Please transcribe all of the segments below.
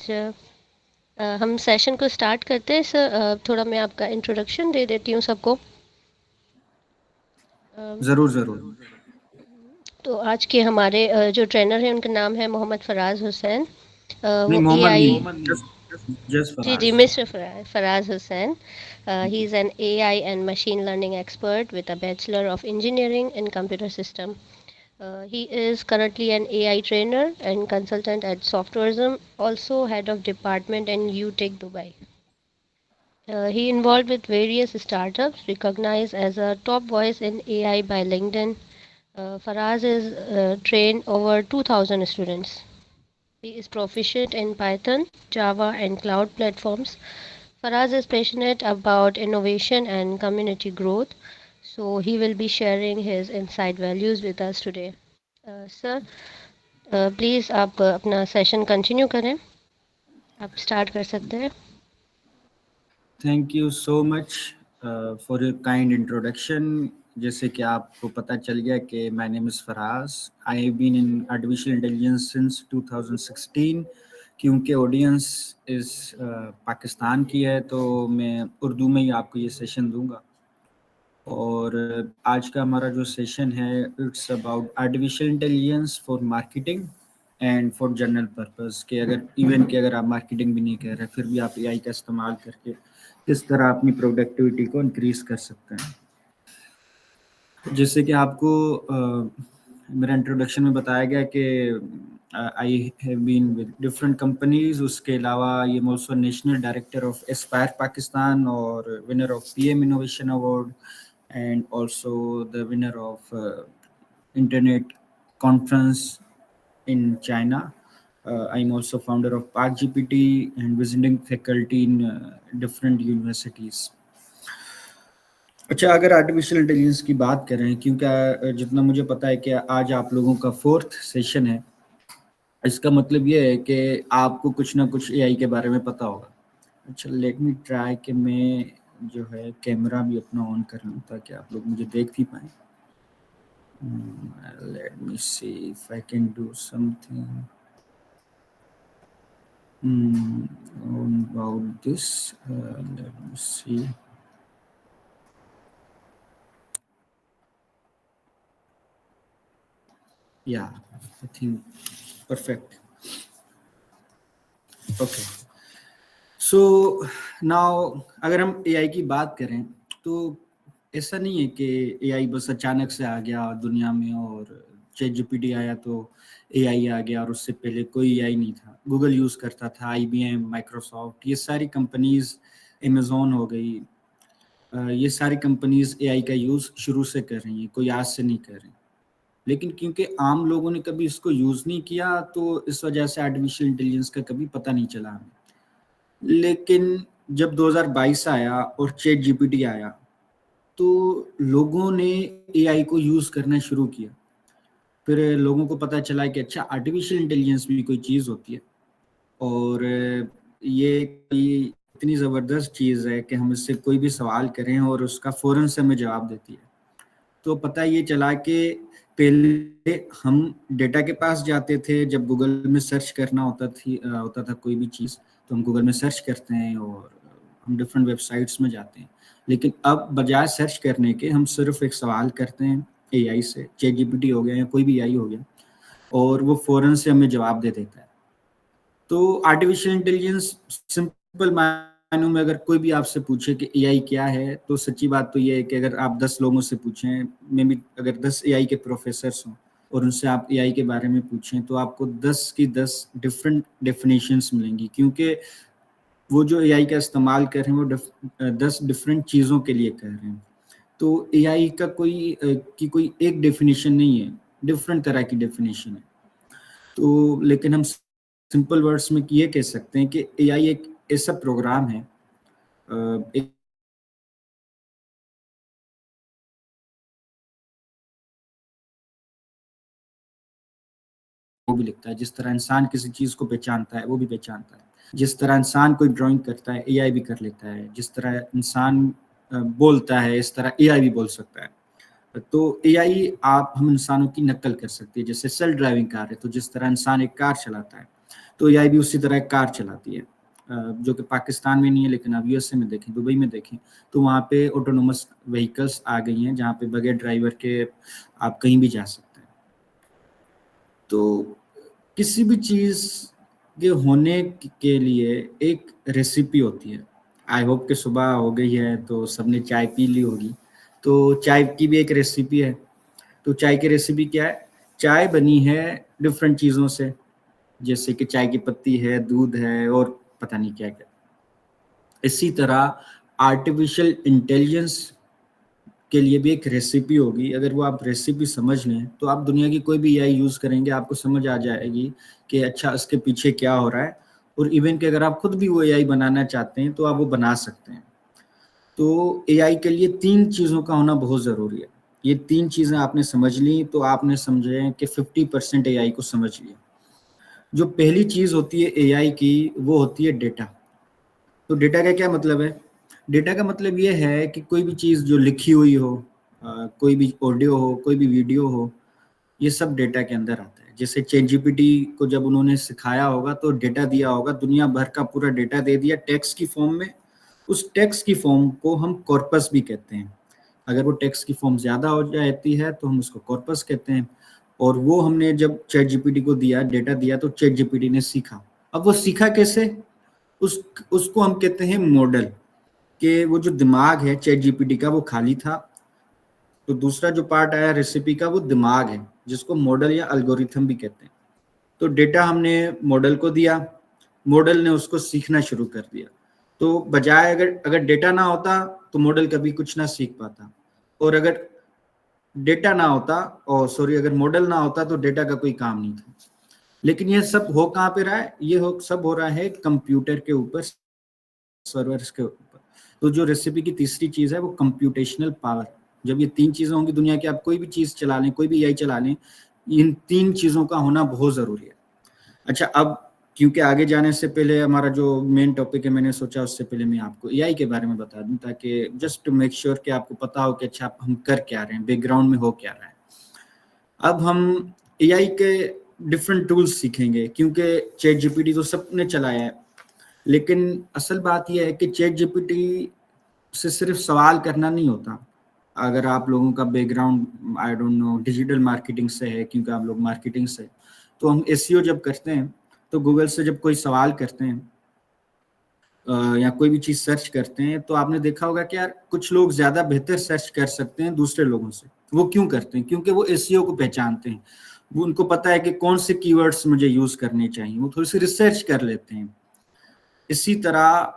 Sir. हम session को start करते हैं सर। थोड़ा मैं आपका इंट्रोडक्शन दे देती हूँ सबको। जरूर जरूर। तो आज के हमारे जो ट्रेनर हैं उनका नाम है मोहम्मद फराज हुसैन। नहीं, वो मोहम्मद एआई। नहीं, जस्ट जी जी, फराज। मिस्टर फराज हुसैन। ही ji. Is an AI and machine learning expert with a Bachelor of Engineering in Computer System. He is currently an AI trainer and consultant at Softwareism, also head of department in UTech Dubai. He involved with various startups recognized as a top voice in AI by LinkedIn. Faraz is trained over 2,000 students. He is proficient in Python, Java, and cloud platforms. Faraz is passionate about innovation and community growth, so he will be sharing his insight values with us today. Sir, please आप अपना session continue करें। आप start कर सकते हैं। Thank you so much for your kind introduction. जैसे कि आपको पता चल गया कि my name is Faraz. I have been in artificial intelligence since 2016। क्योंकि ऑडियंस इस पाकिस्तान की है तो मैं उर्दू में ही आपको ये सेशन दूंगा। और आज का हमारा जो सेशन है it's about artificial intelligence for marketing and for general purpose के अगर आप मार्केटिंग भी नहीं कर रहे फिर भी आप एआई का इस्तेमाल करके किस तरह अपनी प्रोडक्टिविटी को इंक्रीज कर सकते हैं। जैसे कि आपको मेरा इंट्रोडक्शन में बताया गया कि I have been with different companies. उसके अलावा I am also national director of Aspire Pakistan और winner of PM innovation award and also the winner of internet conference in China. I'm also founder of Park GPT and visiting faculty in different universities. अच्छा, अगर artificial intelligence की बात करें, क्योंकि जितना मुझे पता है कि आज आप लोगों का 4th सेशन है, इसका मतलब ये है कि आपको कुछ ना कुछ एआई के बारे में पता होगा। अच्छा, लेट मी ट्राई कि मैं जो है कैमरा भी अपना ऑन कर लूँ ताकि आप लोग मुझे देख भी पाएँ। Let me see if I can do something about this. Let me see. Yeah, I think perfect. Okay. So now अगर हम एआई की बात करें तो ऐसा नहीं है कि एआई बस अचानक से आ गया दुनिया में और चैट जीपीटी आया तो एआई आ गया और उससे पहले कोई एआई नहीं था। गूगल यूज़ करता था, आईबीएम, माइक्रोसॉफ्ट, ये सारी कंपनीज, अमेजोन हो गई, ये सारी कंपनीज एआई का यूज़ शुरू से कर रही हैं, कोई आज से नहीं कर रही। लेकिन क्योंकि आम लोगों ने कभी इसको यूज़ नहीं किया तो इस वजह से आर्टिफिशियल इंटेलिजेंस का कभी पता नहीं चला हमें। लेकिन जब 2022 आया और चैट जीपीटी आया तो लोगों ने एआई को यूज़ करना शुरू किया। फिर लोगों को पता चला कि अच्छा, आर्टिफिशियल इंटेलिजेंस भी कोई चीज़ होती है और ये इतनी ज़बरदस्त चीज़ है कि हम इससे कोई भी सवाल करें और उसका फ़ौरन से हमें जवाब देती है। तो पता ये चला कि पहले हम डेटा के पास जाते थे, जब गूगल में सर्च करना होता था कोई भी चीज़, तो हम गूगल में सर्च करते हैं और हम डिफरेंट वेबसाइट्स में जाते हैं। लेकिन अब बजाय सर्च करने के हम सिर्फ एक सवाल करते हैं एआई से, चैट जीपीटी हो गया या कोई भी एआई हो गया, और वो फ़ौरन से हमें जवाब दे देता है। तो आर्टिफिशियल इंटेलिजेंस सिंपल मायनों में अगर कोई भी आपसे पूछे कि एआई क्या है, तो सच्ची बात तो ये है कि अगर आप 10 लोगों से पूछें, मे बी अगर 10 एआई के प्रोफेसर्स हों और उनसे आप एआई के बारे में पूछें तो आपको 10 की 10 डिफरेंट डेफिनेशंस मिलेंगी, क्योंकि वो जो एआई का इस्तेमाल कर रहे हैं वो 10 डिफरेंट चीज़ों के लिए कर रहे हैं। तो एआई का कोई एक डेफिनेशन नहीं है, डिफरेंट तरह की डेफिनेशन है। तो लेकिन हम सिंपल वर्ड्स में ये कह सकते हैं कि एआई एक ऐसा प्रोग्राम है, एक वो भी लिखता है, जिस तरह इंसान किसी चीज को पहचानता है वो भी पहचानता है। जिस तरह इंसान कोई ड्राइंग करता है एआई भी कर लेता है। जिस तरह इंसान बोलता है इस तरह एआई भी बोल सकता है। तो एआई हम इंसानों की नकल कर सकती है। जैसे सेल्फ ड्राइविंग कार है, तो जिस तरह इंसान एक कार चलाता है तो एआई भी उसी तरह कार चलाती है, जो कि पाकिस्तान में नहीं है, लेकिन आप यूएसए में देखें, दुबई में देखें, तो वहाँ पे ऑटोनोमस व्हीकल्स आ गई हैं जहाँ पे बगैर ड्राइवर के आप कहीं भी जा सकते हैं। तो किसी भी चीज़ के होने के लिए एक रेसिपी होती है। आई होप कि सुबह हो गई है तो सबने चाय पी ली होगी, तो चाय की भी एक रेसिपी है। तो चाय की रेसिपी क्या है? चाय बनी है डिफरेंट चीज़ों से, जैसे कि चाय की पत्ती है, दूध है और पता नहीं क्या क्या। इसी तरह आर्टिफिशियल इंटेलिजेंस के लिए भी एक रेसिपी होगी। अगर वो आप रेसिपी समझ लें तो आप दुनिया की कोई भी एआई यूज़ करेंगे, आपको समझ आ जाएगी कि अच्छा इसके पीछे क्या हो रहा है। और इवन कि अगर आप खुद भी वो एआई बनाना चाहते हैं तो आप वो बना सकते हैं। तो एआई के लिए 3 चीज़ों का होना बहुत ज़रूरी है। ये 3 चीज़ें आपने समझ ली तो आपने समझे कि 50% एआई को समझ लिया। जो पहली चीज़ होती है एआई की, वो होती है डेटा। तो डेटा का क्या मतलब है? डेटा का मतलब ये है कि कोई भी चीज़ जो लिखी हुई हो, कोई भी ऑडियो हो, कोई भी वीडियो हो, ये सब डेटा के अंदर आता है। जैसे चैट जीपीटी को जब उन्होंने सिखाया होगा तो डेटा दिया होगा, दुनिया भर का पूरा डेटा दे दिया टेक्स्ट की फॉर्म में। उस टेक्स्ट की फॉर्म को हम कॉर्पस भी कहते हैं। अगर वो टेक्स्ट की फॉर्म ज़्यादा हो जाती है तो हम उसको कॉर्पस कहते हैं। और वो हमने जब चैट जीपीटी को दिया, डेटा दिया, तो चैट जीपीटी ने सीखा। अब वो सीखा कैसे? उसको हम कहते हैं मॉडल। कि वो जो दिमाग है चैट जीपीटी का वो खाली था, तो दूसरा जो पार्ट आया रेसिपी का वो दिमाग है, जिसको मॉडल या एल्गोरिथम भी कहते हैं। तो डेटा हमने मॉडल को दिया, मॉडल ने उसको सीखना शुरू कर दिया। तो बजाय अगर अगर डेटा ना होता तो मॉडल कभी कुछ ना सीख पाता, और अगर डेटा ना होता, और सॉरी, अगर मॉडल ना होता तो डेटा का कोई काम नहीं था। लेकिन ये सब हो कहाँ पे रहा है? ये सब हो रहा है कंप्यूटर के ऊपर, सर्वर्स के ऊपर। तो जो रेसिपी की तीसरी चीज है वो कंप्यूटेशनल पावर। जब ये 3 चीजें होंगी, दुनिया की आप कोई भी चीज चला लें, कोई भी एआई चला लें, इन 3 चीजों का होना बहुत जरूरी है। अच्छा, अब क्योंकि आगे जाने से पहले हमारा जो मेन टॉपिक है, मैंने सोचा उससे पहले मैं आपको एआई के बारे में बता दूं, ताकि जस्ट टू मेक श्योर कि आपको पता हो कि अच्छा हम कर क्या रहे हैं, बैकग्राउंड में हो क्या रहा है। अब हम एआई के डिफरेंट टूल्स सीखेंगे, क्योंकि चैट जीपीटी तो सबने चलाया है, लेकिन असल बात यह है कि चैट जीपीटी से सिर्फ सवाल करना नहीं होता। अगर आप लोगों का background I don't know digital marketing से है, क्योंकि आप लोग मार्केटिंग से, तो हम एसईओ जब करते हैं तो गूगल से जब कोई सवाल करते हैं या कोई भी चीज सर्च करते हैं, तो आपने देखा होगा कि यार कुछ लोग ज्यादा बेहतर सर्च कर सकते हैं दूसरे लोगों से। वो क्यों करते हैं? क्योंकि वो एसईओ को पहचानते हैं, वो उनको पता है कि कौन से कीवर्ड्स मुझे यूज करने चाहिए, वो थोड़ी सी रिसर्च कर लेते हैं। इसी तरह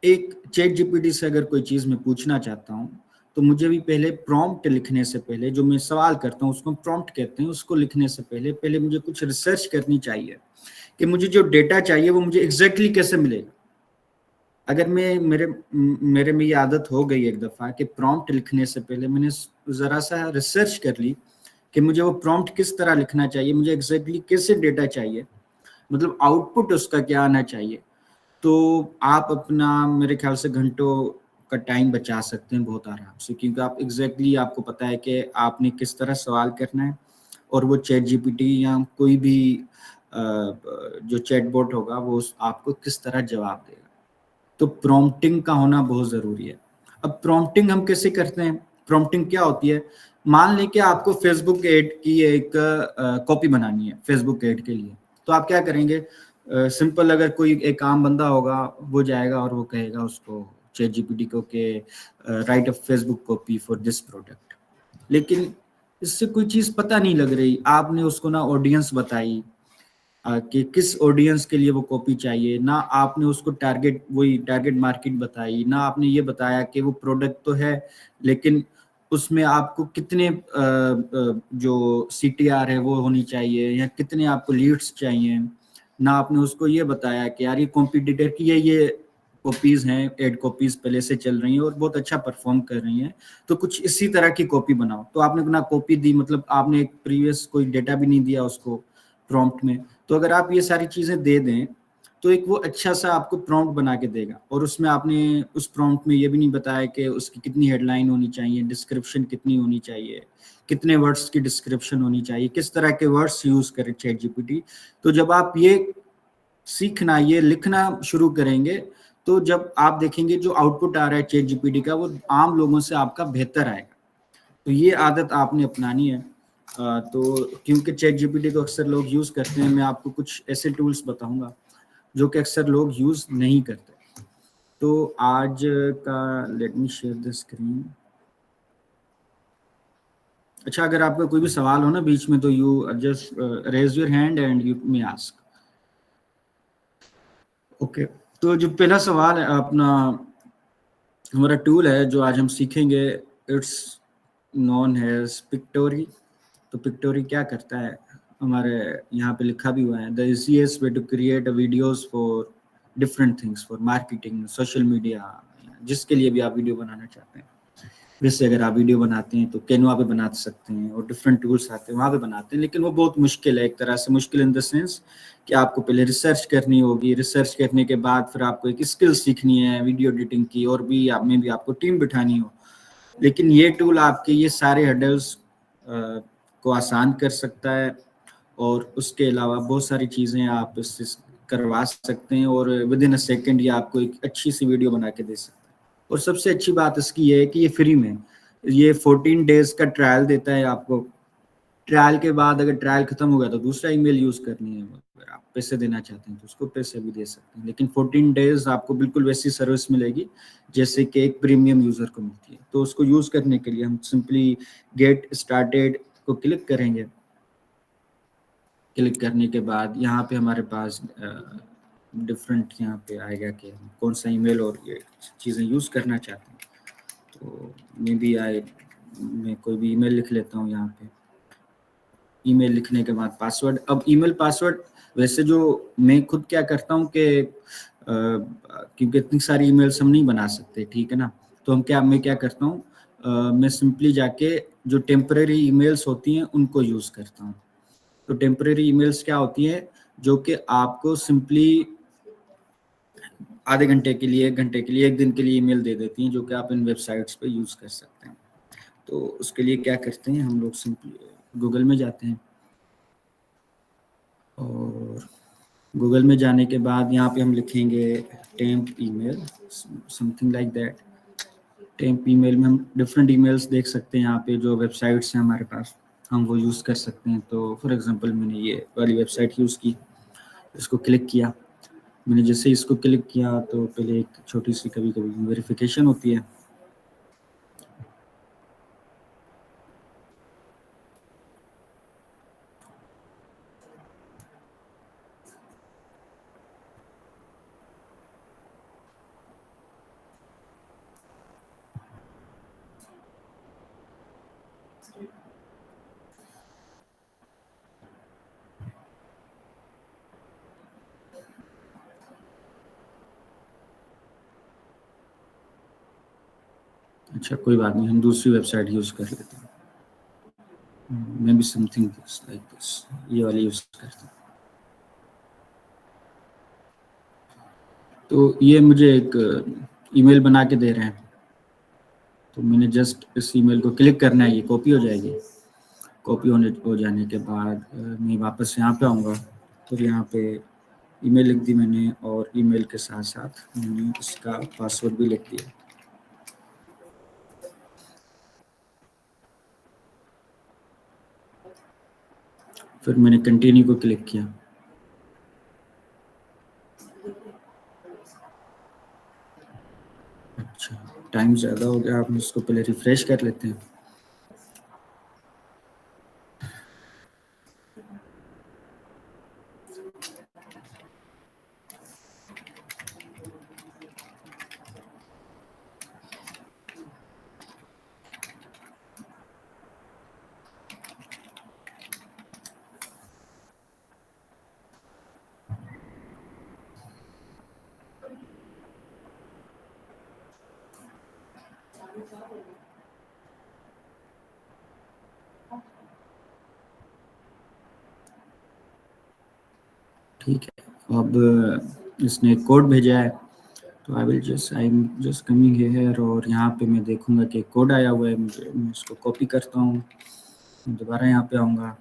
एक चैट जीपीटी से अगर कोई चीज़ मैं पूछना चाहता हूँ, तो मुझे भी पहले प्रॉम्प्ट लिखने से पहले, जो मैं सवाल करता हूँ उसको प्रॉम्प्ट कहते हैं, उसको लिखने से पहले पहले मुझे कुछ रिसर्च करनी चाहिए कि मुझे जो डेटा चाहिए वो मुझे एग्जैक्टली कैसे मिलेगा। अगर मैं मेरे में ये आदत हो गई एक दफ़ा कि प्रॉम्प्ट लिखने से पहले मैंने ज़रा सा रिसर्च कर ली कि मुझे वो प्रॉम्प्ट किस तरह लिखना चाहिए, मुझे एग्जैक्टली कैसे डेटा चाहिए, मतलब आउटपुट उसका क्या आना चाहिए, तो आप अपना मेरे ख्याल से घंटों का टाइम बचा सकते हैं बहुत आराम से, क्योंकि आप एग्जैक्टली आपको पता है कि आपने किस तरह सवाल करना है, और वो चैट जीपीटी या कोई भी जो चैटबॉट होगा वो आपको किस तरह जवाब देगा। तो प्रॉम्प्टिंग का होना बहुत ज़रूरी है। अब प्रॉम्प्टिंग हम कैसे करते हैं? प्रॉम्प्टिंग क्या होती है? मान लें कि आपको फेसबुक एड की एक कॉपी बनानी है फेसबुक एड के लिए, तो आप क्या करेंगे? सिंपल, अगर कोई एक आम बंदा होगा वो जाएगा और वो कहेगा उसको चैट जीपीटी को कि right a Facebook copy for this product. लेकिन इससे कोई चीज़ पता नहीं लग रही, आपने उसको ना ऑडियंस बताई कि किस ऑडियंस के लिए वो कॉपी चाहिए, ना आपने उसको टारगेट मार्केट बताई, ना आपने ये बताया कि वो प्रोडक्ट तो है लेकिन उसमें आपको कितने जो सीटीआर है वो होनी चाहिए, या कितने आपको लीड्स चाहिए। ना आपने उसको ये बताया कि यार ये कॉम्पिटिटर की ये कॉपीज हैं, एड कॉपीज पहले से चल रही हैं और बहुत अच्छा परफॉर्म कर रही हैं, तो कुछ इसी तरह की कॉपी बनाओ। तो आपने ना कॉपी दी, मतलब आपने एक प्रीवियस कोई डेटा भी नहीं दिया उसको प्रॉम्प्ट में। तो अगर आप ये सारी चीजें दे दें तो एक वो अच्छा सा आपको प्रॉम्प्ट बना के देगा, और उसमें आपने उस प्रॉम्प्ट में ये भी नहीं बताया कि उसकी कितनी हेडलाइन होनी चाहिए, डिस्क्रिप्शन कितनी होनी चाहिए, कितने वर्ड्स की डिस्क्रिप्शन होनी चाहिए, किस तरह के वर्ड्स यूज करें चैट जीपीटी। तो जब आप ये सीखना, ये लिखना शुरू करेंगे, तो जब आप देखेंगे जो आउटपुट आ रहा है चैट जीपीटी का, वो आम लोगों से आपका बेहतर आएगा। तो ये आदत आपने अपनानी है। तो क्योंकि चैट जीपीटी तो अक्सर लोग यूज़ करते हैं, मैं आपको कुछ ऐसे टूल्स बताऊंगा जो कि अक्सर लोग यूज़ नहीं करते। तो आज का, let me share the screen. अच्छा, अगर आपका कोई भी सवाल हो ना बीच में, तो you just raise your hand and you may ask. Okay, तो जो पहला सवाल है अपना, हमारा टूल है जो आज हम सीखेंगे, इट्स नॉन एज पिक्टोरी। तो पिक्टोरी क्या करता है, हमारे यहाँ पे लिखा भी हुआ है, the easiest way to create videos for different things, for marketing, social media, जिसके लिए भी आप वीडियो बनाना चाहते हैं। जैसे अगर आप वीडियो बनाते हैं तो कैनवा पे बना सकते हैं, और डिफरेंट टूल्स आते हैं वहाँ पे बनाते हैं, लेकिन वो बहुत मुश्किल है, एक तरह से मुश्किल इन द सेंस कि आपको पहले रिसर्च करनी होगी, रिसर्च करने के बाद फिर आपको एक स्किल सीखनी है वीडियो एडिटिंग की, और भी आप में भी आपको टीम बिठानी हो। लेकिन ये टूल आपके ये सारे हर्डल्स को आसान कर सकता है, और उसके अलावा बहुत सारी चीज़ें आप इससे करवा सकते हैं, और विद इन अ सेकेंड ये आपको एक अच्छी सी वीडियो बना के दे सकते हैं। और सबसे अच्छी बात इसकी ये है कि ये फ्री में, ये 14 डेज का ट्रायल देता है आपको। ट्रायल के बाद अगर ट्रायल खत्म हो गया तो दूसरा ईमेल यूज करनी है, अगर आप पैसे देना चाहते हैं तो उसको पैसे भी दे सकते हैं, लेकिन 14 डेज आपको बिल्कुल वैसी सर्विस मिलेगी जैसे कि एक प्रीमियम यूजर को मिलती है। तो उसको यूज करने के लिए हम सिंपली गेट स्टार्टेड को क्लिक करेंगे। क्लिक करने के बाद यहाँ पे हमारे पास डिफरेंट यहाँ पे आएगा कि हम कौन सा ईमेल और ये चीज़ें यूज़ करना चाहते हैं। तो मैं कोई भी ईमेल लिख लेता हूँ यहाँ पे। ईमेल लिखने के बाद पासवर्ड। अब ईमेल पासवर्ड वैसे जो मैं खुद क्या करता हूँ कि क्योंकि इतनी सारी ईमेल्स हम नहीं बना सकते, ठीक है ना, तो मैं क्या करता हूँ, मैं सिंपली जाके जो टेम्परेरी ईमेल्स होती हैं उनको यूज़ करता हूँ। तो टेम्परेरी ईमेल्स क्या होती है, जो कि आपको सिंपली आधे घंटे के लिए, 1 घंटे के लिए, 1 दिन के लिए ईमेल दे देती हैं, जो कि आप इन वेबसाइट्स पे यूज़ कर सकते हैं। तो उसके लिए क्या करते हैं, हम लोग सिंपली गूगल में जाते हैं, और गूगल में जाने के बाद यहाँ पे हम लिखेंगे temp email, something like that. Temp email में हम डिफरेंट ईमेल्स देख सकते हैं, यहाँ पे जो वेबसाइट्स हैं हमारे पास हम वो यूज़ कर सकते हैं। तो फॉर एग्जांपल मैंने ये वाली वेबसाइट यूज़ की, इसको क्लिक किया। मैंने जैसे इसको क्लिक किया तो पहले एक छोटी सी कभी कभी वेरिफिकेशन होती है। अच्छा, कोई बात नहीं, हम दूसरी वेबसाइट यूज़ कर लेते हैं, maybe something like this, ये वाली यूज़ करते हैं। तो ये मुझे एक ईमेल बना के दे रहे हैं, तो मैंने जस्ट इस ईमेल को क्लिक करना है, ये कॉपी हो जाएगी। कॉपी हो जाने के बाद मैं वापस यहाँ पे आऊँगा, फिर यहाँ पे ईमेल लिख दी मैंने, और ईमेल के साथ साथ मैंने इसका पासवर्ड भी लिख दिया। फिर मैंने कंटिन्यू को क्लिक किया। अच्छा, टाइम ज़्यादा हो गया, आप इसको पहले रिफ्रेश कर लेते हैं। ठीक है, अब इसने कोड भेजा है, तो I am just coming here, और यहाँ पे मैं देखूंगा कि कोड आया हुआ है, मैं इसको कॉपी करता हूँ, दोबारा यहाँ पे आऊँगा,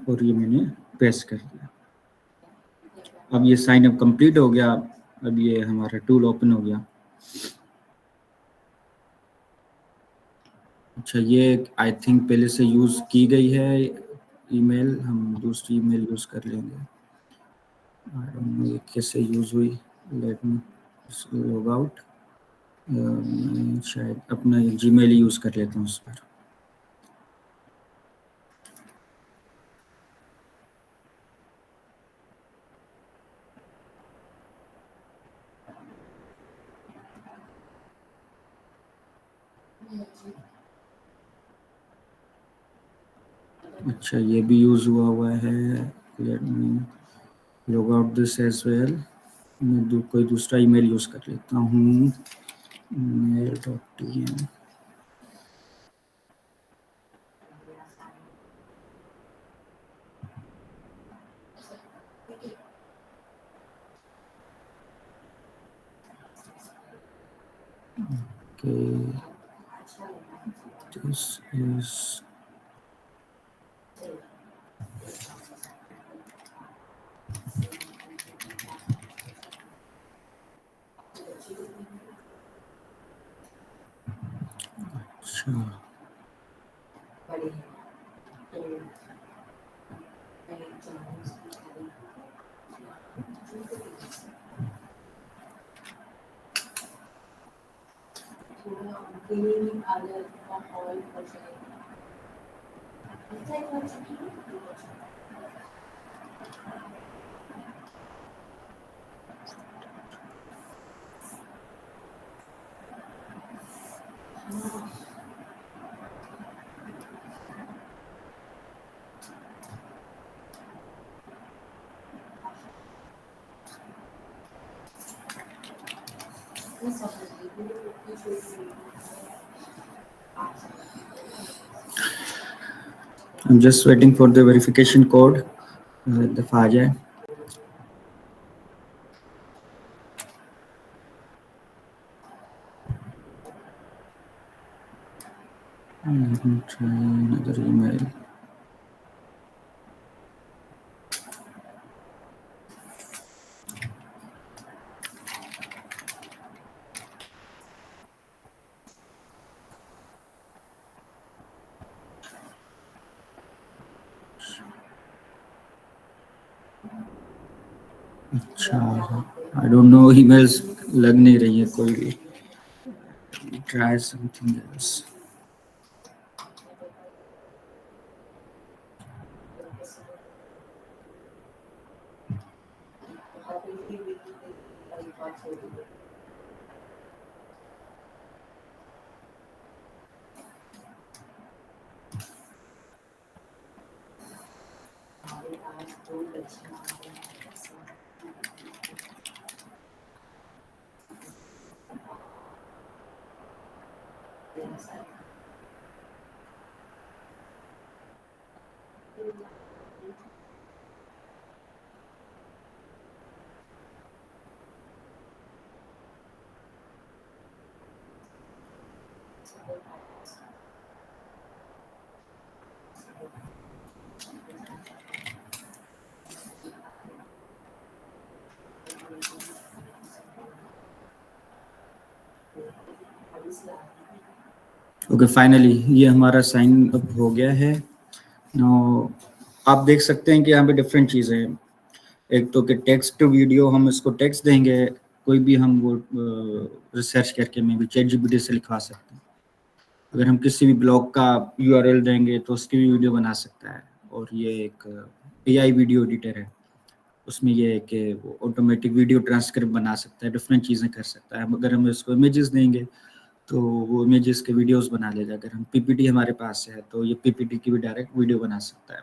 और ये मैंने पेस्ट कर दिया। अब ये साइन अप कंप्लीट हो गया, अब ये हमारा टूल ओपन हो गया। अच्छा, ये आई थिंक पहले से यूज़ की गई है ईमेल, हम दूसरी ईमेल यूज़ कर लेंगे। आई डोंट नो ये कैसे यूज़ हुई। Late me log out. मैं शायद अपना जीमेल यूज़ कर लेता हूँ उस पर। अच्छा, ये भी यूज़ हुआ है। Let me log out this as well. मैं कोई दूसरा ईमेल यूज़ कर लेता हूँ, mail.tm। Okay, this is अच्छा। I'm just waiting for the verification code दफा आ जाए। Let me try another email. अच्छा, आई डोंट नो, ईमेल्स लग नहीं रही है कोई भी। Try something else. Okay, finally ये हमारा साइन अप हो गया है। नो, आप देख सकते हैं कि यहाँ पे डिफरेंट चीज़ें हैं। एक तो कि टेक्स्ट वीडियो, हम इसको टेक्स्ट देंगे, कोई भी हम वो रिसर्च करके में भी चैट जीपीटी से लिखवा सकते हैं। अगर हम किसी भी ब्लॉग का यूआरएल देंगे तो उसकी भी वीडियो बना सकता है। और ये एक एआई वीडियो एडिटर है, उसमें ये है कि वो ऑटोमेटिक वीडियो ट्रांसक्रिप्ट बना सकता है, डिफरेंट चीज़ें कर सकता है। अगर हम इसको इमेजेस देंगे तो वो इमेजेस के वीडियोस बना लेगा। अगर हम पीपीटी हमारे पास है तो ये पीपीटी की भी डायरेक्ट वीडियो बना सकता है।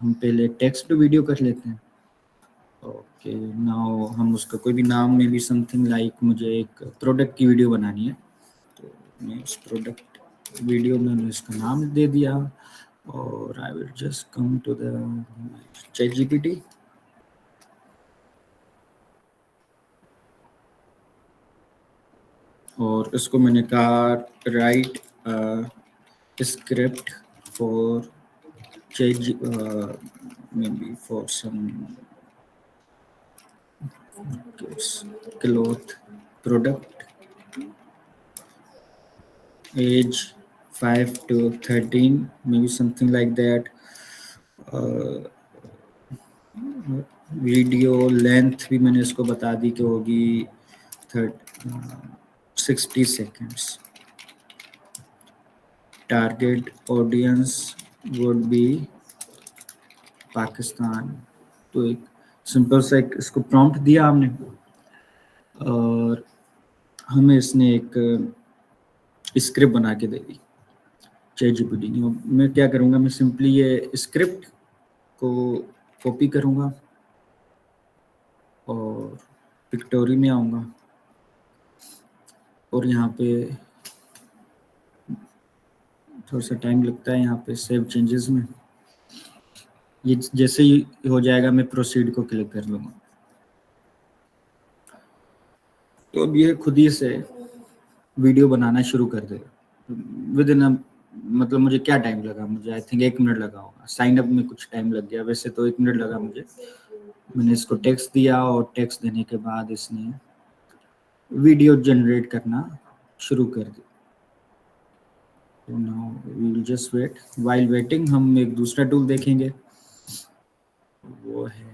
हम पहले टेक्स्ट टू वीडियो कर लेते हैं। ओके, नाउ हम उसका कोई भी नाम में भी समथिंग लाइक, मुझे एक प्रोडक्ट की वीडियो बनानी है तो मैं उस प्रोडक्ट वीडियो में मैंने इसका नाम दे दिया। और I will just come to the ChatGPT और इसको मैंने कहा write script for chat, maybe for some cloth product, age 5 to 13, maybe something like that. Video length भी मैंने इसको बता दी कि होगी 60 seconds. Target audience would be Pakistan. तो एक सिंपल सा एक इसको प्रॉम्प्ट दिया हमने और हमें इसने एक स्क्रिप्ट बना के दे दी ChatGPT ने. मैं क्या करूँगा, मैं सिंपली ये स्क्रिप्ट को कॉपी करूँगा और पिक्टोरी में आऊँगा और यहाँ पे थोड़ा सा टाइम लगता है यहाँ पे सेव चेंजेस में. ये जैसे ही हो जाएगा मैं प्रोसीड को क्लिक कर लूँगा. तो अब ये खुद ही से वीडियो बनाना शुरू कर देगा विद इन मतलब मुझे क्या टाइम लगा, मुझे आई थिंक 1 मिनट लगा होगा. साइन अप में कुछ टाइम लग गया, वैसे तो 1 मिनट लगा मुझे. मैंने इसको टेक्स्ट दिया और टेक्स्ट देने के बाद इसने वीडियो जनरेट करना शुरू कर दिया. तो now we will just wait. While waiting हम एक दूसरा टूल देखेंगे, वो है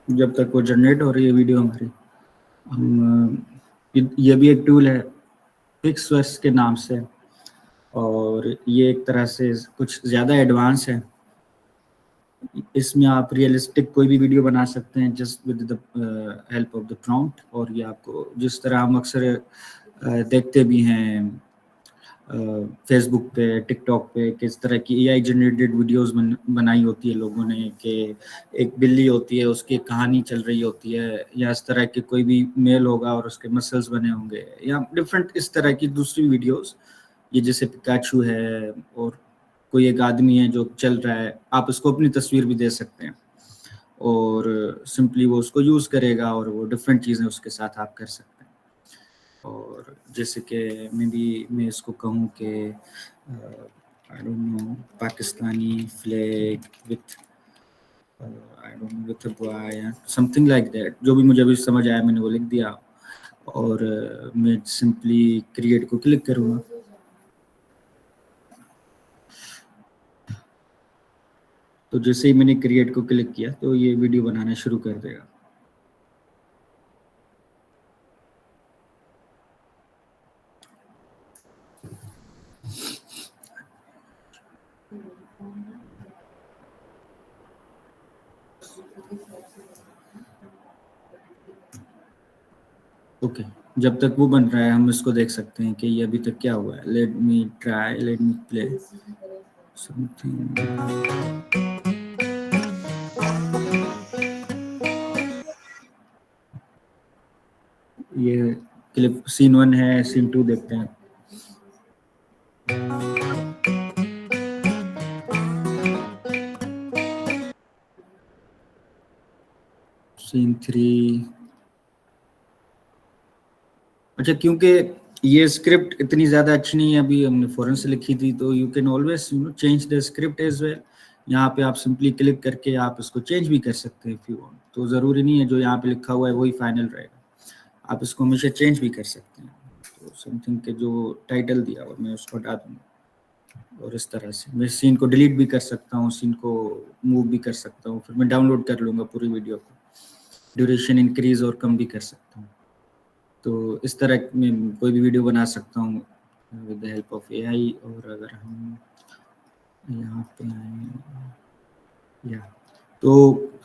जब तक वो जनरेट हो रही है वीडियो हमारी, हम ये भी एक टूल है पिक्सवर्क्स के नाम से और ये एक तरह से कुछ ज़्यादा एडवांस है. इसमें आप रियलिस्टिक कोई भी वीडियो बना सकते हैं just with the help of the prompt. और ये आपको जिस तरह हम अक्सर देखते भी हैं फेसबुक पे, टिकटॉक पे, किस तरह की AI जनरेटेड वीडियोस बनाई होती है लोगों ने कि एक बिल्ली होती है, उसकी कहानी चल रही होती है, या इस तरह के कोई भी मेल होगा और उसके मसल्स बने होंगे, या डिफरेंट इस तरह की दूसरी वीडियोस. ये जैसे पिकाचू है और कोई एक आदमी है जो चल रहा है, आप उसको अपनी तस्वीर भी दे सकते हैं और सिंपली वो उसको यूज़ करेगा और वो डिफरेंट चीज़ें उसके साथ आप कर सकते हैं. और जैसे कि मैं इसको कहूँ कि I don't know Pakistani flag with I don't know with a boy something like that. जो भी मुझे अभी समझ आया मैंने वो लिख दिया और मैं सिंपली क्रिएट को क्लिक करूँगा. तो जैसे ही मैंने क्रिएट को क्लिक किया तो ये वीडियो बनाना शुरू कर देगा. ओके, जब तक वो बन रहा है हम इसको देख सकते हैं कि ये अभी तक क्या हुआ है. Let me try, let me play something. ये क्लिप सीन 1 है, सीन 2 देखते हैं. सीन 3. अच्छा, क्योंकि ये स्क्रिप्ट इतनी ज़्यादा अच्छी नहीं है, अभी हमने फ़ौरन से लिखी थी, तो you can always change the script as well. यहाँ पे आप सिंपली क्लिक करके आप इसको चेंज भी कर सकते हैं इफ़ यू वांट. तो ज़रूरी नहीं है जो यहाँ पे लिखा हुआ है वही फाइनल रहेगा, आप इसको हमेशा चेंज भी कर सकते हैं. तो समथिंग के जो टाइटल दिया हुआ मैं उसको हटा दूँगा और इस तरह से मैं सीन को डिलीट भी कर सकता हूँ, सीन को मूव भी कर सकता हूँ. फिर मैं डाउनलोड कर लूँगा पूरी वीडियो को, ड्यूरेशन इंक्रीज़ और कम भी कर सकता हूँ. तो इस तरह में कोई भी वीडियो बना सकता हूँ with the help of AI. और अगर हम यहाँ पे आए या तो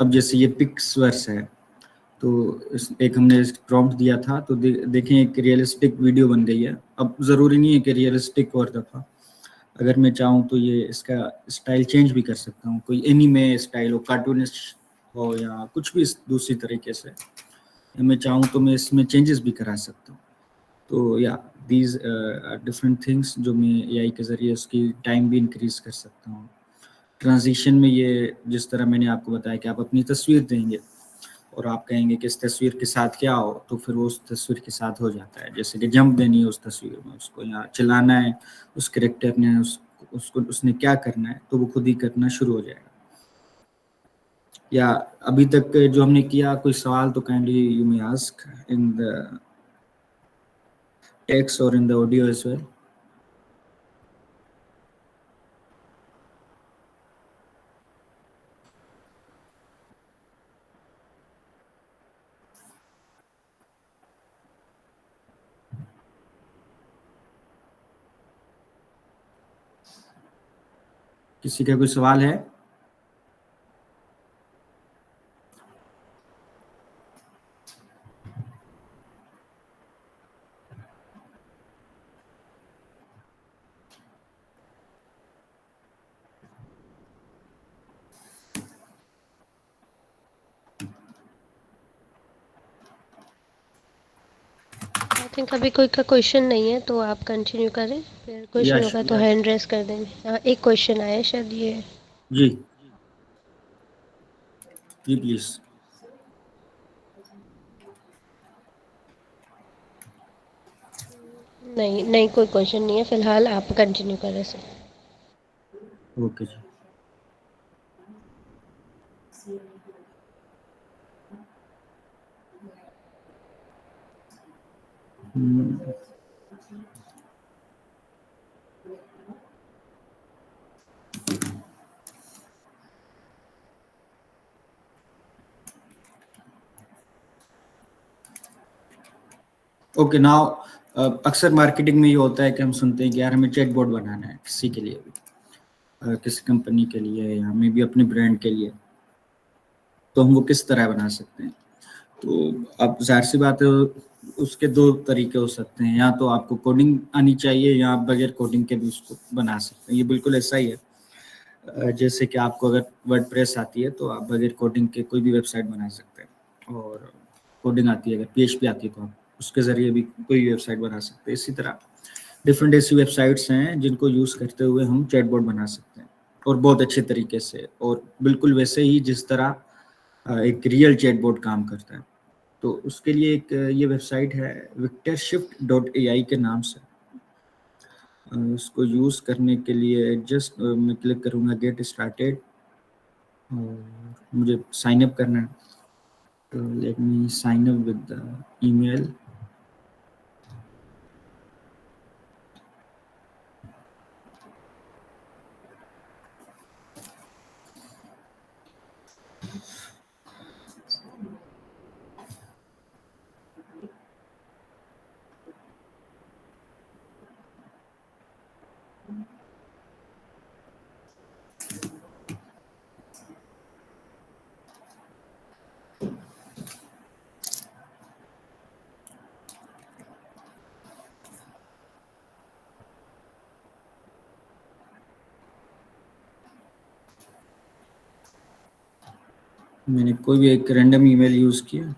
अब जैसे ये पिक्सवर्स है, तो एक हमने प्रॉम्प्ट दिया था, तो देखें एक रियलिस्टिक वीडियो बन गई है। अब ज़रूरी नहीं है कि रियलिस्टिक और दफ़ा, अगर मैं चाहूँ तो ये इसका स्टाइल चेंज भी कर सकता हूँ, कोई एनीमे स्टाइल हो, कार्टूनिस्ट हो, या कुछ भी दूसरी तरीके से मैं चाहूँ तो मैं इसमें चेंजेस भी करा सकता हूँ। तो या दीज डिफरेंट थिंग्स जो मैं एआई के ज़रिए उसकी टाइम भी इंक्रीज़ कर सकता हूँ। ट्रांजिशन में ये जिस तरह मैंने आपको बताया कि आप अपनी तस्वीर देंगे और आप कहेंगे कि इस तस्वीर के साथ क्या हो, तो फिर वो उस तस्वीर के साथ हो जाता है। जैसे कि जंप देनी है उस तस्वीर में, उसको या चिल्लाना है उस कैरेक्टर ने, उसको उसने क्या करना है, तो वो खुद ही करना शुरू हो जाएगा। या अभी तक जो हमने किया, कोई सवाल तो kindly you may ask in the text और in the audio as well. किसी का कोई सवाल है? आई थिंक अभी कोई का क्वेश्चन नहीं है, तो आप कंटिन्यू करें, फिर क्वेश्चन होगा तो हैंड रेस कर देंगे। हाँ, एक क्वेश्चन आया शायद ये। जी जी प्लीज। नहीं नहीं, कोई क्वेश्चन नहीं है फिलहाल, आप कंटिन्यू करें सर। ओके जी। ओके नाउ, अक्सर मार्केटिंग में ये होता है कि हम सुनते हैं कि यार हमें चैटबॉट बनाना है किसी के लिए भी, किसी कंपनी के लिए या मे बी अपने ब्रांड के लिए, तो हम वो किस तरह बना सकते हैं? तो अब जाहिर सी बात है, उसके दो तरीके हो सकते हैं, या तो आपको कोडिंग आनी चाहिए या आप बगैर कोडिंग के भी उसको बना सकते हैं। ये बिल्कुल ऐसा ही है, जैसे कि आपको अगर वर्डप्रेस आती है तो आप बगैर कोडिंग के कोई भी वेबसाइट बना सकते हैं, और कोडिंग आती है, अगर पीएचपी आती है तो आप उसके ज़रिए भी कोई वेबसाइट बना सकते हैं। इसी तरह डिफरेंट ऐसी वेबसाइट्स हैं जिनको यूज़ करते हुए हम चैटबॉट बना सकते हैं, और बहुत अच्छे तरीके से, और बिल्कुल वैसे ही जिस तरह एक रियल चैटबॉट काम करता है। तो उसके लिए एक ये वेबसाइट है victorShift.ai के नाम से। इसको यूज़ करने के लिए जस्ट मैं क्लिक करूँगा गेट स्टार्टेड, और मुझे साइन अप करना है। तो let me sign up with the email. मैंने कोई भी एक रैंडम ईमेल यूज़ किया।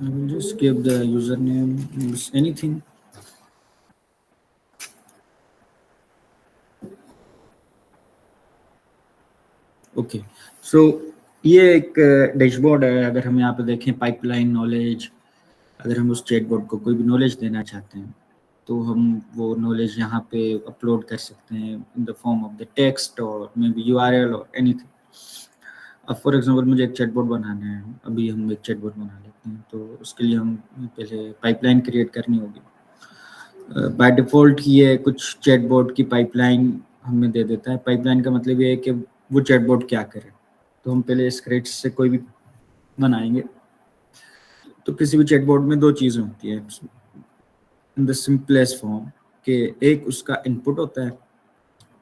I will just give the username, anything. Okay, so ये एक डैशबोर्ड है। अगर हम यहाँ पे देखें पाइपलाइन नॉलेज, अगर हम उस चैटबॉट को कोई भी नॉलेज देना चाहते हैं तो हम वो नॉलेज यहाँ पे अपलोड कर सकते हैं in the form of the text और मे बी यूआरएल और एनीथिंग। अब फॉर एग्जांपल मुझे एक चैटबॉट बनाना है, अभी हम एक चैटबॉट बना लेते हैं, तो उसके लिए हम पहले पाइपलाइन क्रिएट करनी होगी। बाय डिफ़ॉल्ट ये कुछ चैटबॉट की पाइपलाइन हमें दे देता है। पाइपलाइन का मतलब ये है कि वो चैटबॉट क्या करे। तो हम पहले स्क्रिप्ट से कोई भी बनाएंगे। तो किसी भी चैटबॉट में दो चीज़ें होती हैं इन द सिंपलेस्ट फॉर्म, कि एक उसका इनपुट होता है,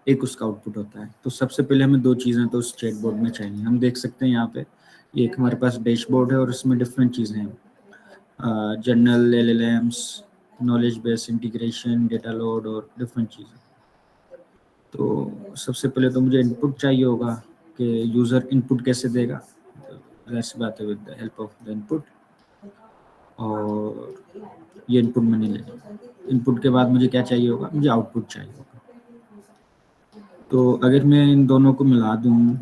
एक उसका आउटपुट होता है। तो सबसे पहले हमें दो चीज़ें तो उस चैटबॉट में चाहिए। हम देख सकते हैं यहाँ पे ये एक हमारे पास डैशबोर्ड है और इसमें डिफरेंट चीज़ें हैं, general LLMs, knowledge base integration, data load और डिफरेंट चीज़ें। तो सबसे पहले तो मुझे इनपुट चाहिए होगा कि यूज़र इनपुट कैसे देगा। ज़ाहिर सी बात है with the help of the input, और ये इनपुट मैंने ले लिया। इनपुट के बाद मुझे क्या चाहिए होगा, मुझे आउटपुट चाहिए होगा। तो अगर मैं इन दोनों को मिला दूँ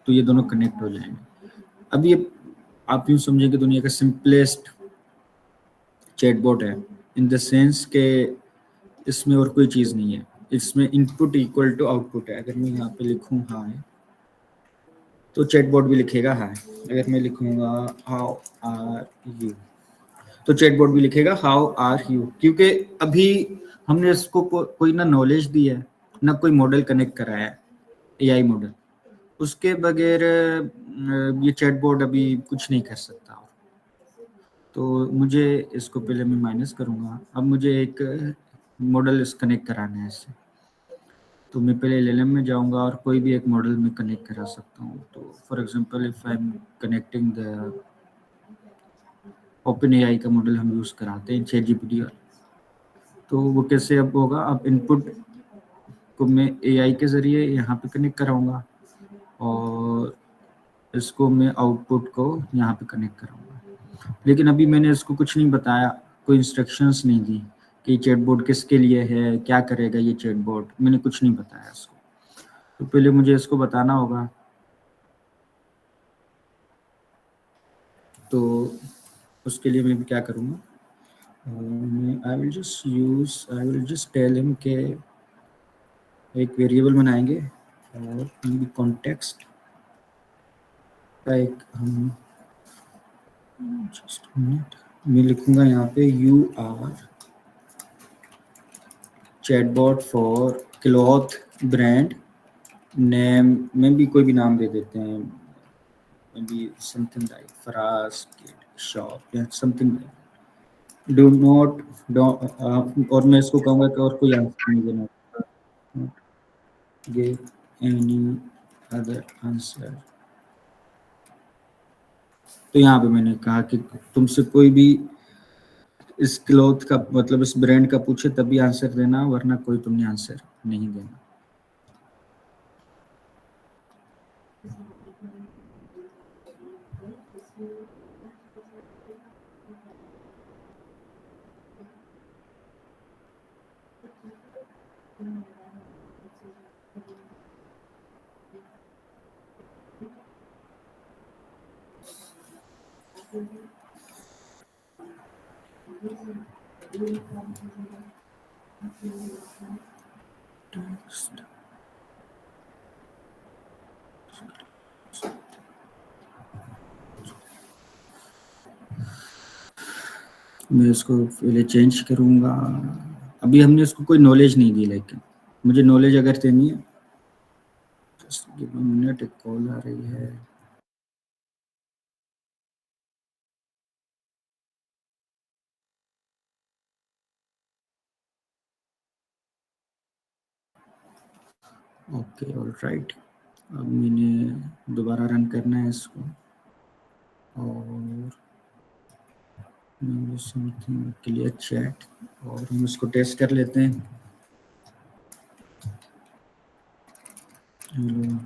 तो ये दोनों कनेक्ट हो जाएंगे। अब ये आप यूँ समझें कि दुनिया का सिंपलेस्ट चैटबॉट है इन द सेंस के इसमें और कोई चीज़ नहीं है। इसमें इनपुट इक्वल टू आउटपुट है। अगर मैं यहाँ पे लिखूँ हाय, तो चैटबॉट भी लिखेगा हाय। अगर मैं लिखूँगा हाउ आर यू, तो चैटबॉट भी लिखेगा हाउ आर यू। क्योंकि अभी हमने इसको कोई ना नॉलेज दी है, ना कोई मॉडल कनेक्ट कराया है, एआई मॉडल। उसके बगैर ये चैटबॉट अभी कुछ नहीं कर सकता। तो मुझे इसको पहले मैं माइनस करूँगा। अब मुझे एक मॉडल इस कनेक्ट कराना है इससे। तो मैं पहले एलएलएम में जाऊँगा और कोई भी एक मॉडल में कनेक्ट करा सकता हूँ। तो for example if I am connecting the open AI का मॉडल हम यूज़ कराते हैं चैट जीपीटी वाला। तो वो कैसे अब होगा, अब इनपुट को मैं एआई के ज़रिए यहाँ पे कनेक्ट कराऊँगा और इसको मैं आउटपुट को यहाँ पे कनेक्ट कराऊँगा। लेकिन अभी मैंने इसको कुछ नहीं बताया, कोई इंस्ट्रक्शंस नहीं दी कि चैटबॉट किसके लिए है, क्या करेगा ये चैटबॉट, मैंने कुछ नहीं बताया इसको। तो पहले मुझे इसको बताना होगा। तो उसके लिए मैं क्या करूँगा, I will just tell him के एक वेरिएबल बनाएंगे और कॉन्टेक्स्ट का एक हम जस्ट मिनट मैं लिखूंगा यहाँ पे you are chatbot for cloth brand name में भी कोई भी नाम दे देते हैं, maybe something like Faraz kid shop या समथिंग लाइक। डू नॉट और मैं इसको कहूँगा कि और कोई आंसर नहीं देना, गिव एनी अदर आंसर। तो यहाँ पे मैंने कहा कि तुमसे कोई भी इस क्लॉथ का मतलब इस ब्रांड का पूछे तभी आंसर देना, वरना कोई तुमने आंसर नहीं देना। मैं इसको पहले चेंज करूँगा। अभी हमने इसको कोई नॉलेज नहीं दी, लेकिन मुझे नॉलेज अगर देनी है, जस्ट गिव अ मिनट, एक कॉल आ रही है। ओके ऑलराइट, अब मैंने दोबारा रन करना है इसको और समथिंग क्लियर चैट और हम इसको टेस्ट कर लेते हैं। हेलो,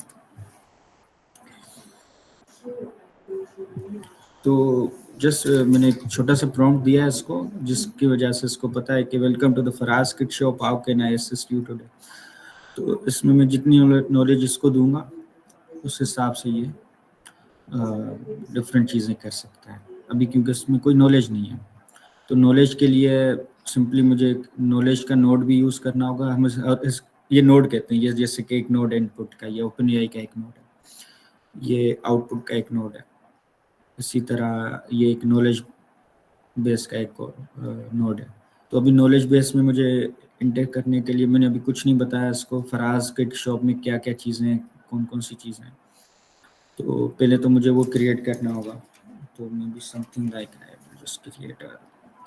तो जस्ट मैंने एक छोटा सा प्रॉम्प्ट दिया है इसको, जिसकी वजह से इसको पता है कि welcome to the Faraz kid shop, how can I assist you today. तो इसमें मैं जितनी नॉलेज इसको दूंगा उस हिसाब से ये डिफरेंट चीज़ें कर सकता है अभी, क्योंकि उसमें कोई नॉलेज नहीं है। तो नॉलेज के लिए सिंपली मुझे नॉलेज का नोड भी यूज़ करना होगा। हम ये नोड कहते हैं, ये जैसे कि एक नोड इनपुट का, ये ओपन एआई का एक नोड है, ये आउटपुट का एक नोड है। इसी तरह ये एक नॉलेज बेस का एक और नोड है। तो अभी नॉलेज बेस में मुझे इंटेक करने के लिए मैंने अभी कुछ नहीं बताया इसको, फराज किट शॉप में क्या क्या चीज़ें हैं, कौन कौन सी चीज़ें हैं। तो पहले तो मुझे वो क्रिएट करना होगा। तो may be something like I just create a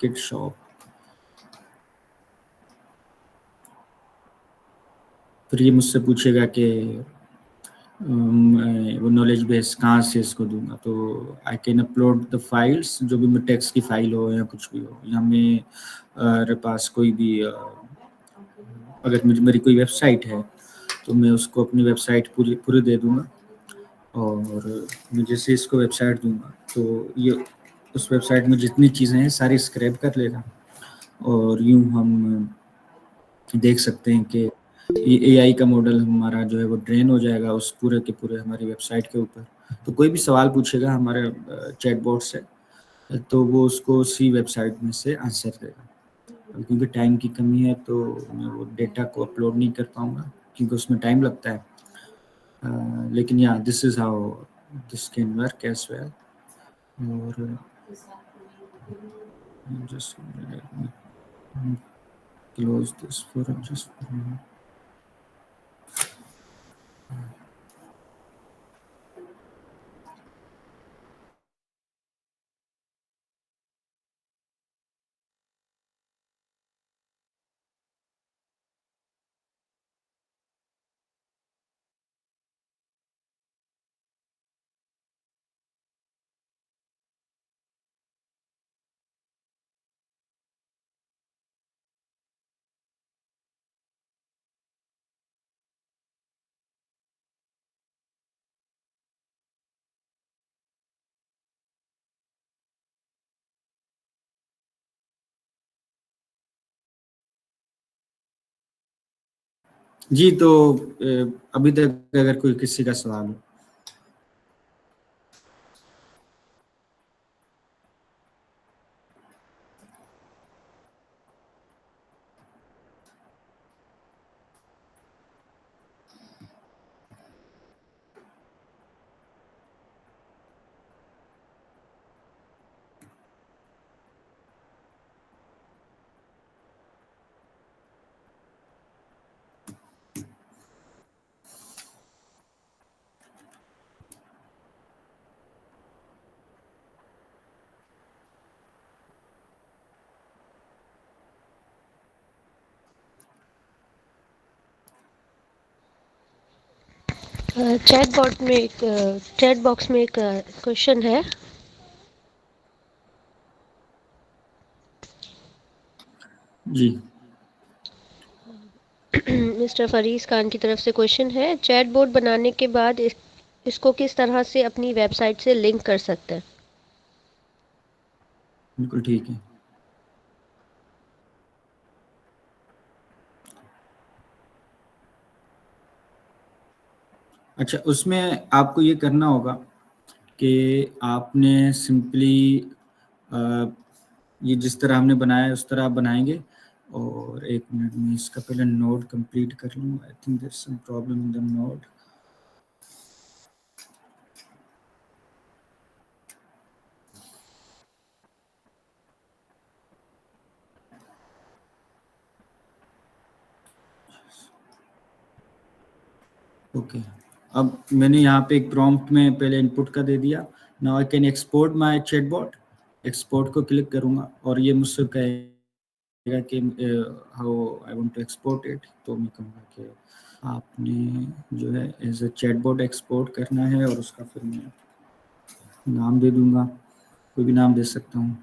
kit shop. फिर ये मुझसे पूछेगा कि वो नॉलेज बेस कहाँ से इसको दूंगा। तो I can upload the files, जो भी मैं टेक्स्ट की फाइल हो या कुछ भी हो, या मेरे पास कोई भी अगर मेरी कोई वेबसाइट है तो मैं उसको अपनी वेबसाइट पूरी पूरी दे दूंगा। और मैं जैसे इसको वेबसाइट दूंगा तो ये उस वेबसाइट में जितनी चीज़ें हैं सारी स्क्रैप कर लेगा। और यूँ हम देख सकते हैं कि ये एआई का मॉडल हमारा जो है वो ट्रेन हो जाएगा उस पूरे के पूरे हमारी वेबसाइट के ऊपर। तो कोई भी सवाल पूछेगा हमारे चैटबॉट से, तो वो उसको उसी वेबसाइट में से आंसर देगा। अब क्योंकि टाइम की कमी है तो मैं वो डेटा को अपलोड नहीं कर पाऊँगा, क्योंकि उसमें टाइम लगता है। लेकिन या this is how this can work as well. और just close this for just जी। तो अभी तक अगर कोई किसी का सवाल हो। चैट बॉक्स में एक क्वेश्चन है। जी। मिस्टर फरीज खान की तरफ से क्वेश्चन है, चैट बोट बनाने के बाद इसको किस तरह से अपनी वेबसाइट से लिंक कर सकते हैं? बिल्कुल ठीक है। अच्छा, उसमें आपको ये करना होगा कि आपने सिंपली ये जिस तरह हमने बनाया है उस तरह आप बनाएंगे। और एक मिनट में इसका पहले नोड कंप्लीट कर लूँ। I think there some problem in the node. Okay, अब मैंने यहाँ पे एक प्रॉम्प्ट में पहले इनपुट का दे दिया। Now I can export my chatbot. Export को क्लिक करूँगा और ये मुझसे कहेगा कि how I want to export it. तो मैं कहूँगा कि आपने जो है एज अ चैटबॉट एक्सपोर्ट करना है, और उसका फिर मैं नाम दे दूँगा, कोई भी नाम दे सकता हूँ।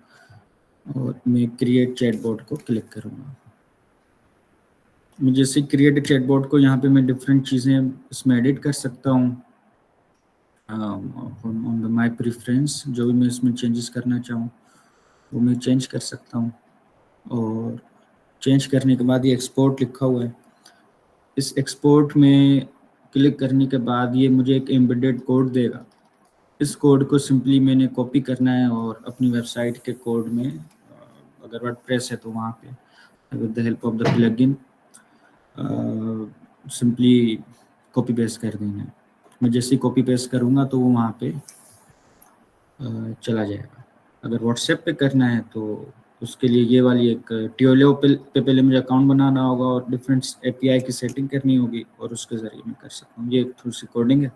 और मैं क्रिएट चैटबॉट को क्लिक करूँगा। मैं जैसे क्रिएट चैटबॉट को यहाँ पे मैं डिफरेंट चीज़ें इसमें एडिट कर सकता हूँ। ऑन माय प्रेफरेंस, जो भी मैं इसमें चेंजेस करना चाहूँ वो मैं चेंज कर सकता हूँ। और चेंज करने के बाद ये एक्सपोर्ट लिखा हुआ है, इस एक्सपोर्ट में क्लिक करने के बाद ये मुझे एक एम्बेडेड कोड देगा। इस कोड को सिंपली मैंने कॉपी करना है और अपनी वेबसाइट के कोड में अगर वर्डप्रेस है तो वहाँ पे with the help of the plugin simply copy paste कर देना है। मैं जैसे ही कॉपी पेस्ट करूँगा तो वो वहाँ पे चला जाएगा। अगर व्हाट्सएप पे करना है तो उसके लिए ये वाली एक ट्यूलियो पे पहले मुझे अकाउंट बनाना होगा और डिफरेंट एपीआई की सेटिंग करनी होगी और उसके ज़रिए मैं कर सकता हूँ। ये थोड़ी सी कोडिंग है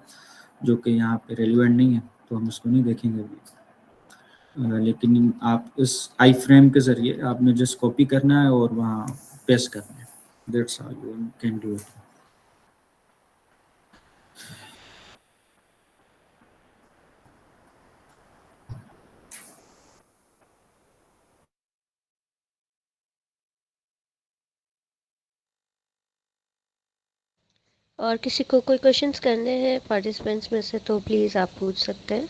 जो कि यहाँ पे रेलिवेंट नहीं है, तो हम इसको नहीं देखेंगे अभी। लेकिन आप इस आई फ्रेम के ज़रिए आपने जस्ट कॉपी करना है और वहाँ पेस्ट करना है। That's all you can do it. और किसी को कोई क्वेश्चंस करने हैं पार्टिसिपेंट्स में से तो प्लीज़ आप पूछ सकते हैं।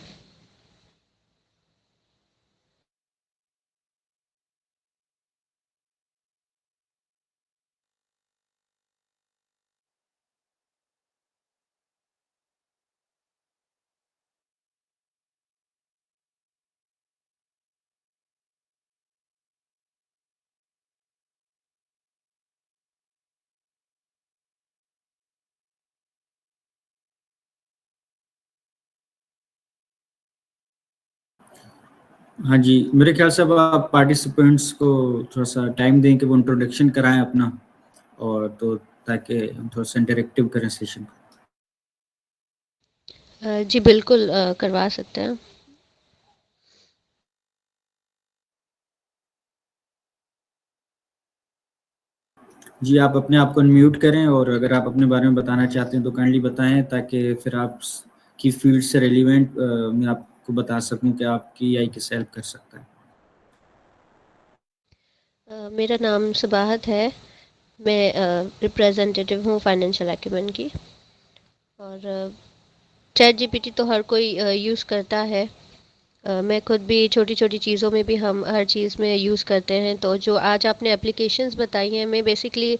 हाँ जी, मेरे ख्याल से अब आप पार्टिसिपेंट्स को थोड़ा सा टाइम दें कि वो इंट्रोडक्शन कराएं अपना, और तो ताकि हम थोड़ा सा इंटरेक्टिव करें सेशन। जी बिल्कुल, करवा सकते हैं। जी, आप अपने आप को अनम्यूट करें और अगर आप अपने बारे में बताना चाहते हैं तो काइंडली बताएं, ताकि फिर आप की फील्ड से रेलिवेंट मैं आपको बता सकूं कि आपकी आई किस हेल्प कर सकता है। मेरा नाम सुबाहत है। मैं रिप्रेजेंटेटिव हूँ फाइनेंशियल एक्यूमेन की। और चैट जीपीटी तो हर कोई यूज़ करता है। मैं खुद भी छोटी छोटी चीज़ों में भी हम हर चीज़ में यूज़ करते हैं। तो जो आज आपने एप्लीकेशंस बताई हैं, मैं बेसिकली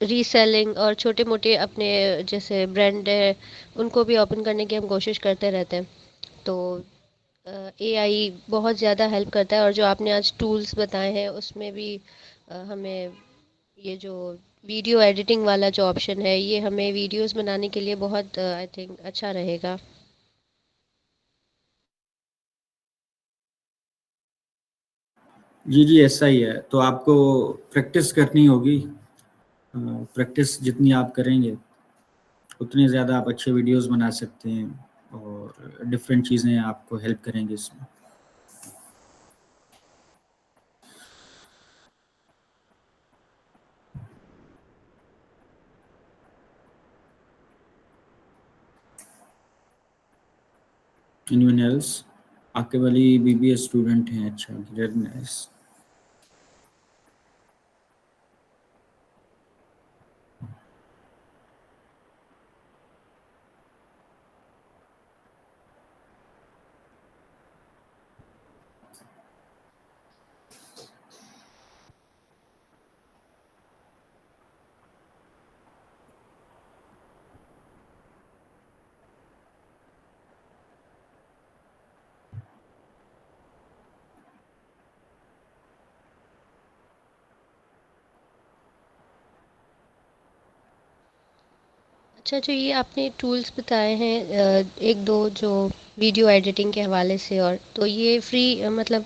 रीसेलिंग और छोटे मोटे अपने जैसे ब्रांड है उनको भी ओपन करने की हम कोशिश करते रहते हैं। तो एआई बहुत ज़्यादा हेल्प करता है। और जो आपने आज टूल्स बताए हैं उसमें भी हमें ये जो वीडियो एडिटिंग वाला जो ऑप्शन है, ये हमें वीडियोस बनाने के लिए बहुत आई थिंक अच्छा रहेगा। जी, जी, ऐसा ही है। तो आपको प्रैक्टिस करनी होगी। प्रैक्टिस जितनी आप करेंगे उतने ज़्यादा आप अच्छे वीडियोस बना सकते हैं और डिफरेंट चीज़ें आपको हेल्प करेंगी इसमें। Anyone else? आपके वाली बीबीए स्टूडेंट हैं, अच्छा, वेरी नाइस। अच्छा, जो ये आपने टूल्स बताए हैं एक दो जो वीडियो एडिटिंग के हवाले से, और तो ये फ्री मतलब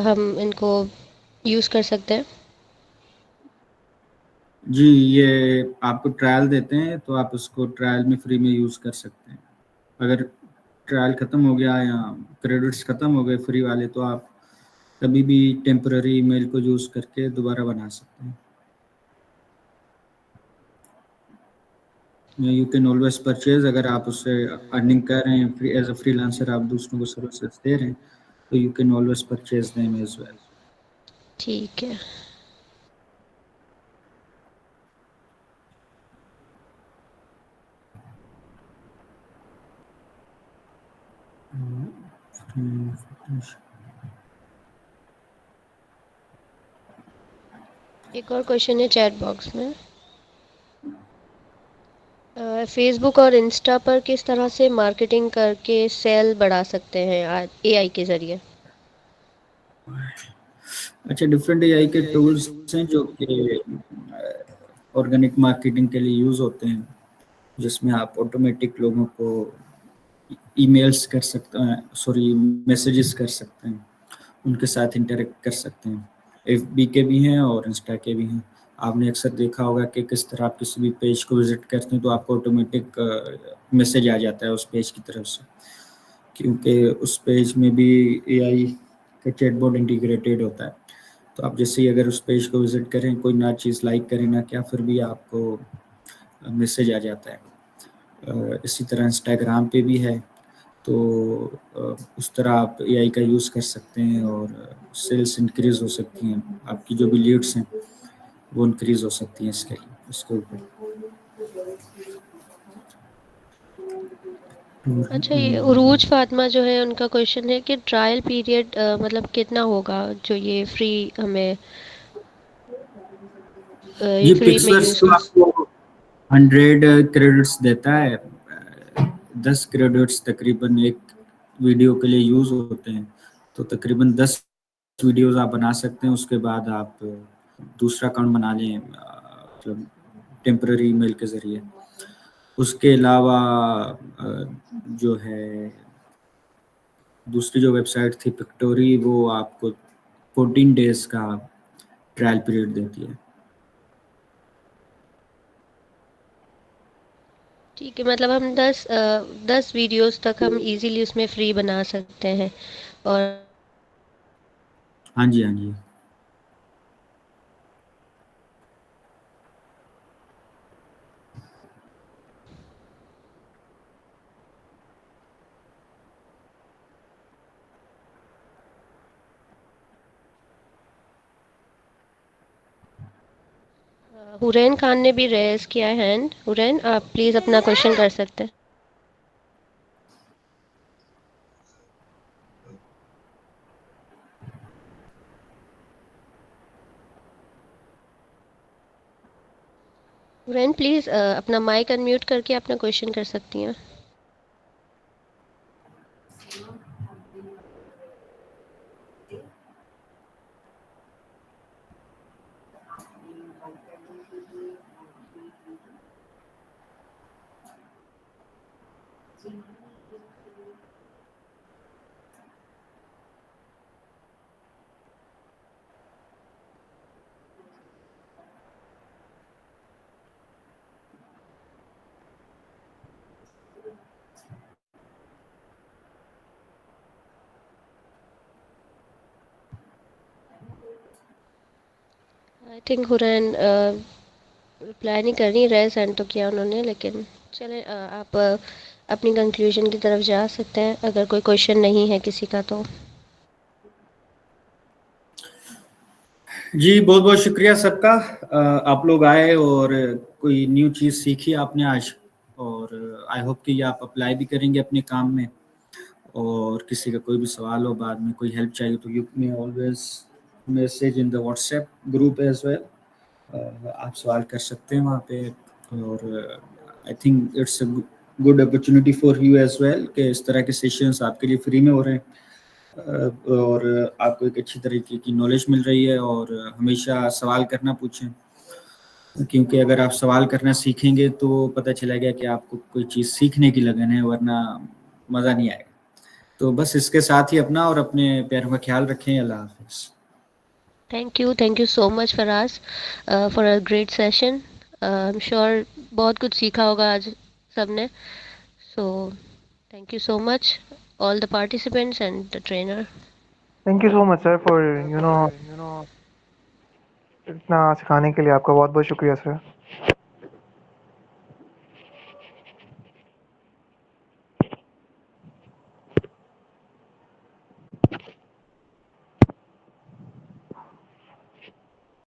हम इनको यूज़ कर सकते हैं? जी, ये आपको ट्रायल देते हैं तो आप उसको ट्रायल में फ्री में यूज़ कर सकते हैं। अगर ट्रायल ख़त्म हो गया या क्रेडिट्स ख़त्म हो गए फ्री वाले, तो आप कभी भी टेम्पररी ईमेल को यूज़ करके दोबारा बना सकते हैं। यू कैन ऑलवेज परचेज, अगर आप उससे अर्निंग कर रहे हैं फ्री एज अ फ्रीलांसर, आप दूसरों को सर्विसेज दे रहे हैं, तो you can always purchase them as well. ठीक है। एक और क्वेश्चन है चैट बॉक्स में। फेसबुक और इंस्टा पर किस तरह से मार्केटिंग करके सेल बढ़ा सकते हैं एआई के ज़रिए? अच्छा, डिफरेंट एआई के टूल्स हैं जो कि ऑर्गेनिक मार्केटिंग के लिए यूज़ होते हैं, जिसमें आप ऑटोमेटिक लोगों को ईमेल्स कर सकते हैं, सॉरी मैसेजेस कर सकते हैं, उनके साथ इंटरेक्ट कर सकते हैं। एफबी के भी हैं और इंस्टा के भी हैं। आपने अक्सर देखा होगा कि किस तरह आप किसी भी पेज को विजिट करते हैं तो आपको ऑटोमेटिक मैसेज आ जाता है उस पेज की तरफ से, क्योंकि उस पेज में भी एआई का चैटबॉट इंटीग्रेटेड होता है। तो आप जैसे ही अगर उस पेज को विजिट करें, कोई ना चीज़ लाइक करें ना क्या, फिर भी आपको मैसेज आ जाता है। इसी तरह इंस्टाग्राम पे भी है। तो उस तरह आप एआई का यूज़ कर सकते हैं और सेल्स इंक्रीज़ हो सकती हैं, आपकी जो भी लीड्स हैं वो इंक्रीज़ हो सकती हैं इसके लिए, इसके ऊपर। अच्छा, ये उरूज फातिमा जो है उनका क्वेश्चन है कि ट्रायल पीरियड मतलब कितना होगा जो ये फ्री हमें ये जी, फ्री में पिक्सवर्स यूज़ तो कर। आपको 100 क्रेडिट्स देता है। 10 क्रेडिट्स तकरीबन एक वीडियो के लिए यूज़ होते हैं, तो तकरीबन 10 वीडियोज़ आप बना सकते हैं। उसके बाद आप दूसरा अकाउंट बना लें, मतलब टेम्पररी ईमेल के ज़रिए। उसके अलावा जो है दूसरी जो वेबसाइट थी पिक्टोरी, वो आपको 14 डेज़ का ट्रायल पीरियड देती है। ठीक है, मतलब हम 10 वीडियोस तक हम इजीली उसमें फ्री बना सकते हैं। और हाँ जी, हाँ जी। हुरैन खान ने भी रेज किया है हैंड। हुरैन, आप प्लीज़ अपना क्वेश्चन कर सकते हैं। हुरैन प्लीज़ अपना माइक अनम्यूट करके अपना क्वेश्चन कर सकती हैं। आई थिंक हुरैन रिप्लाई नहीं कर रही। रेज हैंड तो किया उन्होंने, लेकिन चले आप अपनी कंक्लूजन की तरफ जा सकते हैं अगर कोई क्वेश्चन नहीं है किसी का तो। जी, बहुत बहुत शुक्रिया सबका। आप लोग आए और कोई न्यू चीज़ सीखी आपने आज, और आई होप कि ये आप अप्लाई भी करेंगे अपने काम में। और किसी का कोई भी सवाल हो, बाद में कोई हेल्प चाहिए, तो you may always message in the WhatsApp group as well. आप सवाल कर सकते हैं वहाँ पे। और I think it's a good opportunity for you as well कि इस तरह के सेशंस आपके लिए फ्री में हो रहे हैं। और आपको एक अच्छी तरीके की नॉलेज मिल रही है। और हमेशा सवाल करना पूछें, क्योंकि अगर आप सवाल करना सीखेंगे तो पता चलेगा कि आपको कोई चीज़ सीखने की लगन है, वरना मज़ा नहीं आएगा। तो बस इसके साथ ही अपना और अपने पैरों का ख्याल रखें। अल्लाह हाफिज़। Thank you so much Faraz for a great session. I am sure बहुत कुछ सीखा होगा आज सबने। So thank you so much all the participants and the trainer. Thank you so much sir for इतना सिखाने के लिए आपका बहुत बहुत शुक्रिया सर।